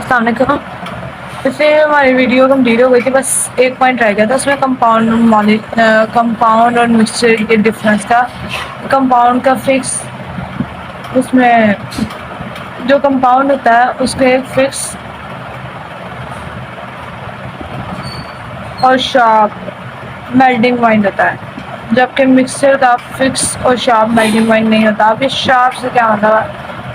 السلام علیکم. اس سے ہماری ویڈیو کمپلیٹ ہو گئی تھی، بس ایک پوائنٹ رہ گیا تھا اس میں کمپاؤنڈ اور مکسچر کے ڈفرینس کا. کمپاؤنڈ کا فکس، اس میں جو کمپاؤنڈ ہوتا ہے اس کے فکس اور شارپ میلٹنگ پوائنٹ ہوتا ہے، جبکہ مکسچر کا فکس اور شارپ میلٹنگ پوائنٹ نہیں ہوتا. اب اس شارپ سے کیا مطلب ہے؟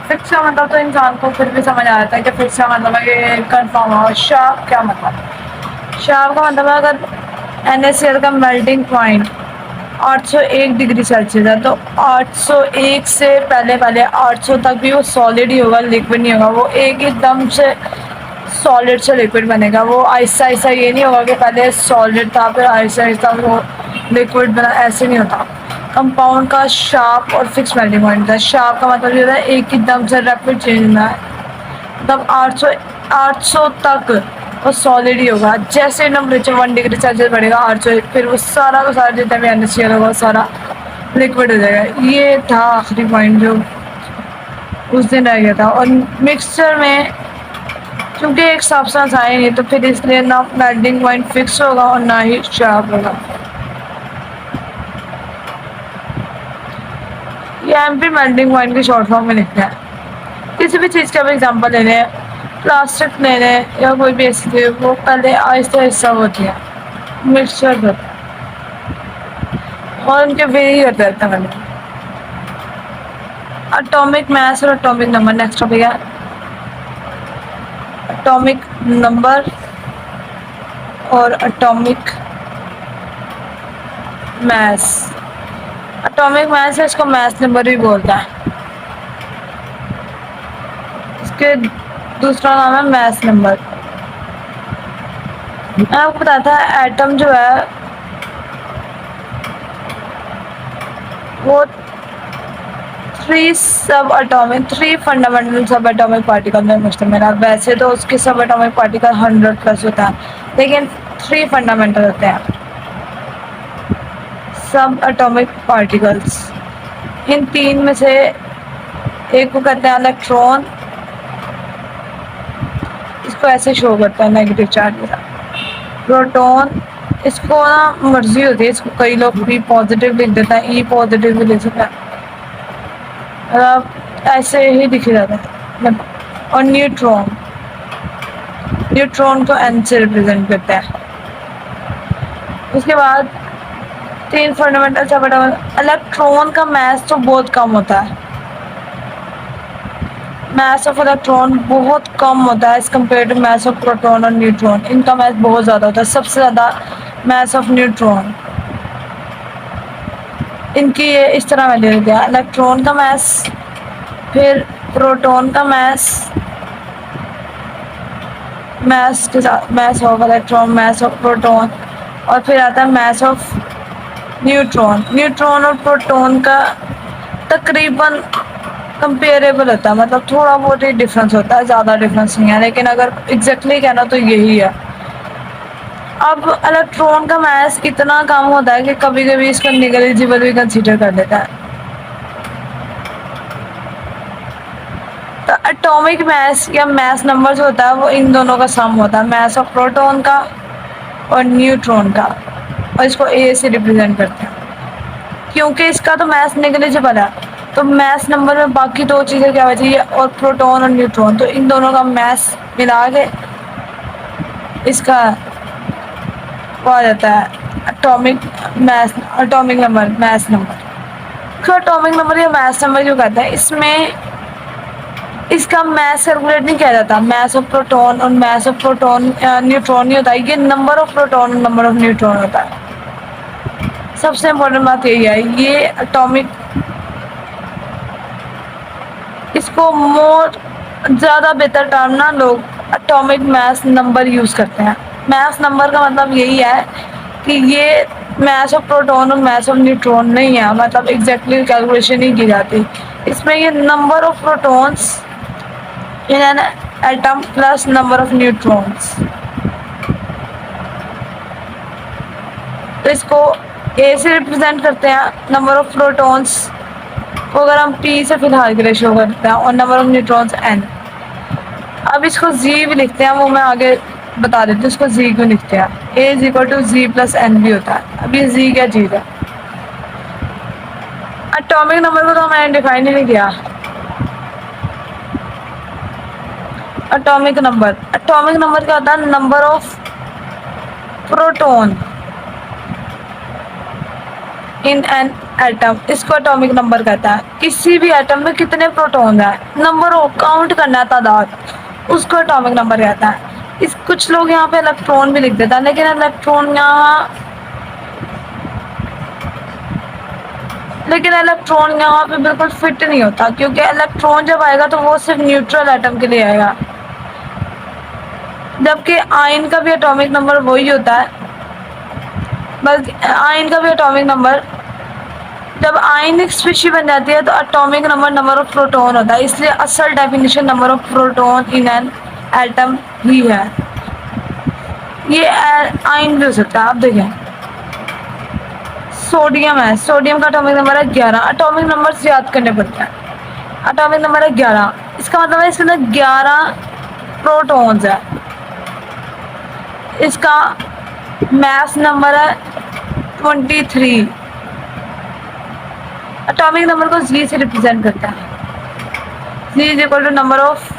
فکس کا مطلب تو انسان کو پھر بھی سمجھ آ جاتا ہے کہ فکس کا مطلب ہے کہ کنفرم ہو. شارپ کیا مطلب؟ شارپ کا مطلب ہے اگر NaCl کا میلٹنگ پوائنٹ 801 ڈگری سیلسیس ہے تو 801 سے پہلے 800 تک بھی وہ سالڈ ہی ہوگا، لکوڈ نہیں ہوگا. وہ ایک دم سے سالڈ سے لکوڈ بنے گا. وہ آہستہ آہستہ یہ نہیں ہوگا کہ پہلے سالڈ تھا پھر آہستہ آہستہ وہ لکوڈ بنا، ایسے نہیں ہوتا. کمپاؤنڈ کا شارپ اور فکس میلٹنگ پوائنٹ ہوتا ہے. شارپ کا مطلب یہ ہوتا ہے ایک ہی دم سے ریپڈ چینج ہونا ہے، تب 800 تک وہ سالڈ ہی ہوگا. جیسے ٹمپریچر 1 ڈگری سیلسیس بڑھے گا 801، پھر وہ سارا کا سارا جتنا بھی NaCl ہوگا سارا لکوڈ ہو جائے گا. یہ تھا آخری پوائنٹ جو اس دن رہ گیا تھا. اور مکسچر میں کیونکہ ایک سبسٹنس آئے نہیں تو پھر اس لیے نہ میلٹنگ پوائنٹ فکس ہوگا اور نہ ہی شارپ ہوگا. یہ MP میلٹنگ پوائنٹ کی شارٹ فارم میں لکھتے ہیں. کسی بھی چیز کا بھی ایگزامپل لے لیں، پلاسٹک لے لیں یا کوئی بھی ایسی چیز، وہ پہلے آہستہ آہستہ ہوتی ہے مکسچر ہوتا ہے اور ان کے ویری ہوتا رہتا ہے. اٹامک میس اور اٹامک نمبر. نیکسٹ ٹاپک ہے اٹامک نمبر اور اٹامک میس. اٹامک میس ہے، اس کو میس نمبر بھی بولتا ہے. اس کے دوسرا نام ہے میس نمبر. میں آپ کو بتایا تھا ایٹم جو ہے وہ 3 فنڈامنٹل سب اٹامک پارٹیکل میں مشتمل ہے. ویسے تو اس کے سب اٹامک پارٹیکل 100+ ہوتا ہے، لیکن 3 فنڈامنٹل ہوتے ہیں سب اٹامک پارٹیکلس. ان 3 میں سے ایک کو کہتے ہیں الیکٹران. اس کو ایسے شو کرتا ہے نیگیٹو چارج کے ساتھ. پروٹون، اس کو نا مرضی ہوتی ہے، اس کو کئی لوگ بھی پازیٹیو لکھ دیتا ہے، ای پازیٹیو بھی لکھ سکتا ہے، ایسے ہی لکھے جاتا ہے. اور نیوٹرون، نیوٹرون کو N سے ریپرزینٹ کرتا ہے. اس کے بعد 3 فنڈامنٹل سب اٹامک. الیکٹران کا میس تو بہت کم ہوتا ہے. میس آف الیکٹران بہت کم ہوتا ہے as compare to mass of proton اور نیوٹرون. ان کا میس بہت زیادہ ہوتا ہے، سب سے زیادہ میس آف نیوٹرون. ان کی یہ اس طرح ویلیو ہوتی ہے: الیکٹران کا میس، پھر پروٹون کا میس، میس کے ساتھ mass of electron, mass of proton, اور پھر آتا ہے میس آف نیوٹرون. نیوٹرون اور پروٹون کا تقریباً کمپیریبل ہوتا ہے، مطلب تھوڑا بہت ہی ڈفرینس ہوتا ہے، زیادہ ڈفرینس نہیں ہے، لیکن اگر ایگزیکٹلی کہنا تو یہی ہے. اب الیکٹران کا میس اتنا کم ہوتا ہے کہ کبھی کبھی اس کو نیگلیجیبل بھی کنسیڈر کر لیتا ہے. تو اٹامک میس یا میس نمبر جو ہوتا ہے وہ ان دونوں کا سم ہوتا ہے، میس آف پروٹون کا اور نیوٹرون کا، اور اس کو A سے ریپرزینٹ کرتے ہیں. کیونکہ اس کا تو میس نیگلیجیبل ہے تو میس نمبر میں باقی 2 چیزیں کیا بچی ہے، اور پروٹون اور نیوٹرون، تو ان دونوں کا میس ملا کے اس کا وہ آ جاتا ہے atomic mass, atomic number, mass number. تو اٹامک نمبر یا میس نمبر جو کہتے ہیں، اس میں اس کا میس کیلکولیٹ نہیں کیا جاتا. میس آف پروٹون اور میس آف پروٹون نیوٹرون نہیں ہوتا ہے، یہ نمبر آف پروٹون اور نمبر آف نیوٹرون ہوتا ہے. سب سے امپورٹنٹ بات یہی ہے، یہ اٹامک، اس کو زیادہ بہتر ٹرم نا لوگ اٹامک میس نمبر یوز کرتے ہیں. میس نمبر کا مطلب یہی ہے کہ یہ میس آف پروٹون اور میس آف نیوٹرون نہیں ہے، مطلب ایگزیکٹلی کیلکولیشن نہیں کی جاتی. اس میں یہ number of protons in an atom plus number of neutrons. تو اس کو A سے ریپرزینٹ کرتے ہیں، نمبر آف پروٹونس کو اگر ہم P سے فی الحال کے لیے شو کرتے ہیں، اور نمبر آف نیوٹرونس N. اب اس کو زی بھی لکھتے ہیں، وہ میں آگے بتا دیتی ہوں اس کو زی کیوں لکھتے ہیں. A is equal to Z plus N بھی ہوتا ہے. اب یہ زی کیا چیز ہے؟ اٹامک نمبر کو تو میں نے ڈیفائن ہی نہیں کیا. اٹامک نمبر کیا ہوتا ہے؟ Number of proton in an atom. اس کو اٹامک نمبر کہتا ہے. کسی بھی ایٹم میں کتنے پروٹون ہیں، نمبر آف کاؤنٹ کرنا ہے، تعداد، اس کو اٹامک نمبر کہتا ہے. کچھ لوگ یہاں پہ الیکٹران بھی لکھ دیتا ہے، لیکن الیکٹران یہاں پہ بالکل فٹ نہیں ہوتا، کیونکہ الیکٹران جب آئے گا تو وہ صرف نیوٹرل ایٹم کے لیے آئے گا، جبکہ آئن کا بھی اٹامک نمبر وہی ہوتا ہے. بلکہ آئن کا بھی اٹامک نمبر، جب آئن ایک اسپیشی بن جاتی ہے تو atomic number number of proton ہوتا ہے. اس لیے اصل definition number of proton in an atom ہی ہے. یہ آئن بھی ہو سکتا ہے. آپ دیکھیں سوڈیم ہے، سوڈیم کا اٹامک نمبر ہے 11. اٹامک نمبر یاد کرنے پڑتے ہیں. اٹامک نمبر ہے 11، اس کا مطلب ہے اس کے اندر 11 پروٹونز ہے. اس کا میس نمبر ہے 23. اٹامک نمبر کو زی سے ریپرزینٹ کرتا ہے. Z is equal to number of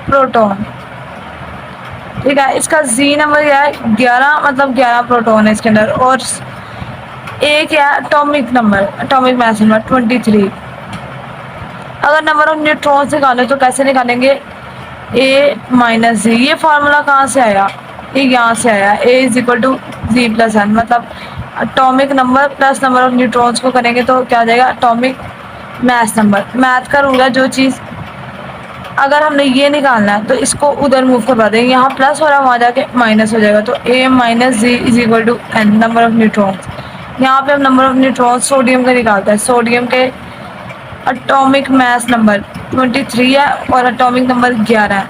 proton. ٹھیک ہے، اس کا زی نمبر کیا ہے؟ 11، مطلب 11 پروٹون ہے اس کے اندر. اور ایک ہے atomic number, atomic mass number 23. اگر نمبر آف نیوٹرونز نکالے تو کیسے نکالیں گے؟ A minus Z. یہ فارمولا کہاں سے آیا؟ یہ یہاں سے آیا. A is equal to Z plus N, مطلب atomic number plus number of neutrons کو کریں گے تو کیا جائے گا؟ Atomic mass number. میتھ کا رول ہے، جو چیز اگر ہم نے یہ نکالنا ہے تو اس کو ادھر موو کروا دیں گے، یہاں پلس ہو رہا ہے وہاں جا کے مائنس ہو جائے گا. تو A minus Z is equal to N, number of neutrons. یہاں پہ ہم نمبر آف نیوٹرونز سوڈیم کا نکالتے ہیں. سوڈیم کے اٹامک میس نمبر 23 ہے اور اٹامک نمبر 11 ہے،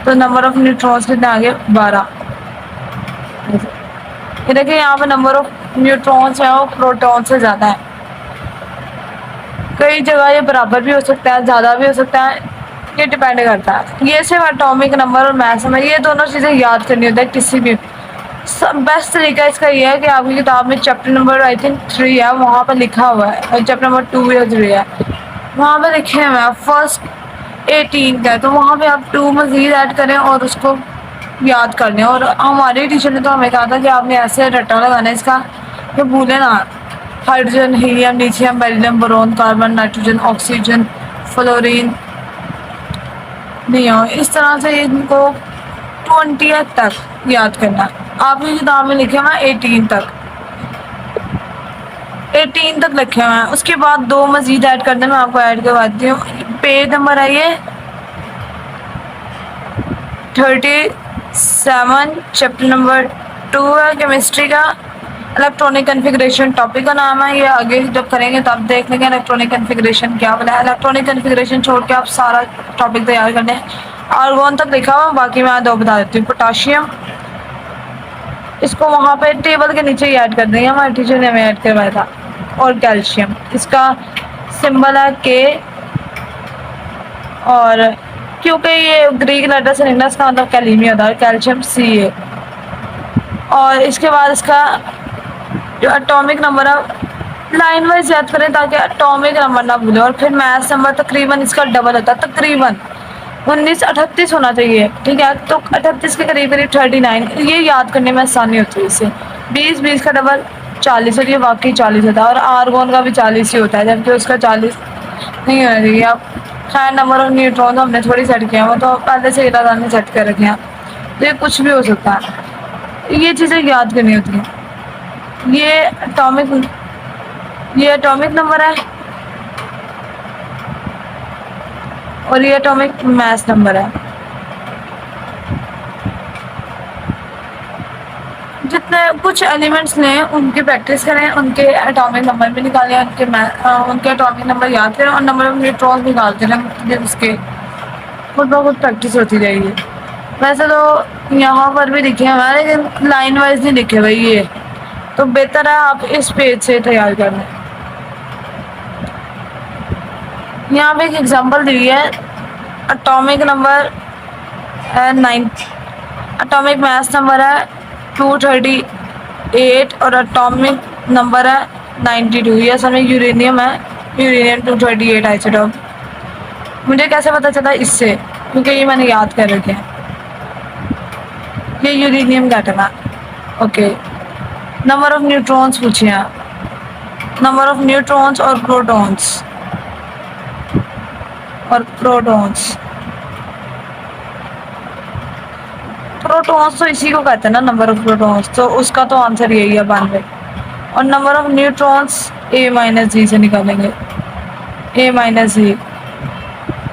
تو نمبر آف نیوٹرونز کتنے آگے؟ 12. یہ دیکھیں یہاں پہ نمبر آف نیوٹرونز ہے وہ پروٹون سے زیادہ ہے. کئی جگہ یہ برابر بھی ہو سکتا ہے، زیادہ بھی ہو سکتا ہے، یہ ڈیپینڈ کرتا ہے. یہ صرف اٹامک نمبر اور میس نمبر، یہ دونوں چیزیں یاد کرنی ہوتی ہے کسی بھی. بیسٹ طریقہ اس کا یہ ہے کہ آپ کی کتاب میں چیپٹر نمبر آئی تھنک 3 ہے، وہاں پہ لکھا ہوا ہے، اور چیپٹر نمبر 2 یا 3 ہے، وہاں پہ لکھے ہوئے ہیں فرسٹ 18 کا ہے. تو وہاں پہ آپ 2 مزید ایڈ کریں اور اس کو یاد کر لیں. اور ہمارے ٹیچر نے تو ہمیں کہا تھا کہ آپ نے ایسے رٹا لگانا ہے اس کا کہ بھولے نا. Hydrogen, helium, lithium, beryllium, boron, carbon, nitrogen, oxygen, fluorine, neon, اس طرح سے ان کو 20 تک یاد کرنا. آپ کی کتاب میں لکھے ہوئے 18 تک، 18 تک لکھے ہوئے ہیں. اس کے بعد 2 مزید ایڈ کرنے میں آپ کو ایڈ کرواتی ہوں. پیج نمبر ہے یہ 37، چیپٹر نمبر 2 ہے کیمسٹری کا. الیکٹرانک کنفیگریشن ٹاپک کا نام ہے. یہ آگے جب کریں گے تب دیکھ لیں گے الیکٹرانک کنفیگریشن کیا بولا ہے. الیکٹرانک کنفیگریشن چھوڑ کے آپ سارا ٹاپک تیار کر لیں. آرگون تک لکھا ہوا، باقی میں 2 بتا دیتی ہوں. پوٹاشیم، اس کو وہاں پہ ٹیبل کے نیچے ہی ایڈ کر دیں گے، ہمارے ٹیچر نے ہمیں ایڈ کروایا تھا. اور کیلشیم، اس کا سمبل ہے کے، اور کیونکہ یہ گریک لیٹر سے نکلا اس کا مطلب کیلیمیا ہوتا ہے. Calcium Ca. اور اس کے بعد اس کا جو اٹامک نمبر ہے لائن وائز یاد کریں تاکہ اٹامک نمبر نہ بھولیں. اور پھر میس نمبر تقریباً اس کا ڈبل ہوتا ہے، تقریباً 38 ہونا چاہیے. ٹھیک ہے، تو 38 کے قریب قریب 39. یہ یاد کرنے میں آسانی ہوتی ہے اس سے. 20 کا ڈبل 40 ہوتی ہے، باقی 40 ہوتا ہے. اور آرگون کا بھی 40 ہی ہوتا ہے، جبکہ اس کا 40 نہیں ہونا چاہیے. اب خیر نمبر آف نیوٹرون ہم نے تھوڑی سیٹ کیا، وہ تو پہلے سے ہی نے سیٹ کر رکھے ہیں. تو یہ کچھ بھی ہو سکتا ہے، یہ چیزیں یاد کرنی ہوتی ہیں. یہ اٹامک نمبر ہے اور یہ اٹامک میس نمبر ہے. جتنے کچھ ایلیمنٹس لیں ان کی پریکٹس کریں، ان کے اٹامک نمبر بھی نکالیں، ان کے اٹامک نمبر یاد کریں، اور نمبر آف نیوٹرون نکالتے رہیں. اس کے خود بخود پریکٹس ہوتی جائے گی. ویسے تو یہاں پر بھی لکھے ہیں لیکن لائن وائز نہیں لکھے بھائی، یہ تو بہتر ہے آپ اس پیج سے تیار کر لیں. یہاں پہ ایک ایگزامپل دی ہے اٹامک نمبر ہے 9، اٹامک میس نمبر ہے 238 اور اٹامک نمبر ہے 92. یہ اصل میں یورینیم ہے، یورینیم 238 آئسوٹوپ. مجھے کیسے پتا چلا؟ اس سے، کیونکہ یہ میں نے یاد کر رکھے ہیں. یہ یورینیم ایٹم ہے. اوکے، نمبر آف نیوٹرونس پوچھے ہیں، نمبر آف نیوٹرونس اور پروٹونس پروٹونس تو اسی کو کہتے ہیں نا، نمبر آف پروٹونس، تو اس کا تو آنسر یہی ہے 92. اور نمبر آف نیوٹرونس اے مائنس جی سے نکالیں گے. اے مائنس جی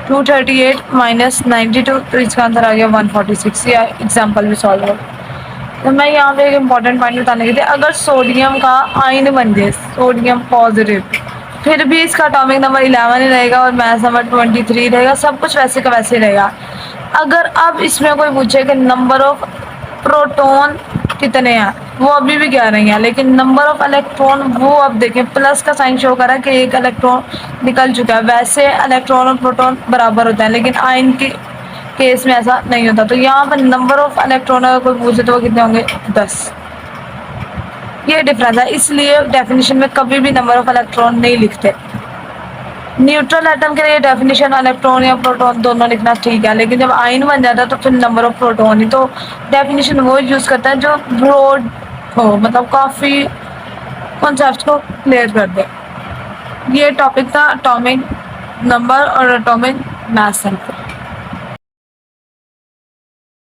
238 مائنس 92، تو اس کا آنسر آ گیا 146. یہ ایگزامپل بھی سالو ہو. تو میں یہاں پہ ایک امپورٹنٹ پوائنٹ بتانے کے لیے، اگر سوڈیم کا آئن بن جائے، سوڈیم پازیٹیو، پھر بھی اس کا اٹامک نمبر 11 ہی رہے گا اور میس نمبر 23 رہے گا، سب کچھ ویسے کا ویسے رہے گا. اگر اب اس میں کوئی پوچھے کہ نمبر آف پروٹون کتنے ہیں، وہ ابھی بھی 11 ہی ہیں، لیکن نمبر آف الیکٹرون، وہ اب دیکھیں پلس کا سائن شو کرا کہ ایک الیکٹرون نکل چکا ہے. ویسے الیکٹرون اور پروٹون برابر ہوتا ہے، لیکن آئن کی کیس میں ایسا نہیں ہوتا. تو یہاں پر نمبر آف الیکٹرون اگر کوئی پوچھے تو وہ کتنے ہوں گے؟ 10. یہ ڈفرینس ہے، اس لیے ڈیفینیشن میں کبھی بھی نمبر آف الیکٹرون نہیں لکھتے. نیوٹرل ایٹم کے لیے ڈیفینیشن الیکٹرون یا پروٹون دونوں لکھنا ٹھیک ہے، لیکن جب آئن بن جاتا ہے تو پھر نمبر آف پروٹون ہی. تو ڈیفینیشن وہ یوز کرتا ہے جو براڈ ہو، مطلب کافی کانسیپٹ کو کلیئر کر دے. یہ ٹاپک تھا اٹامک نمبر اور اٹامک میس.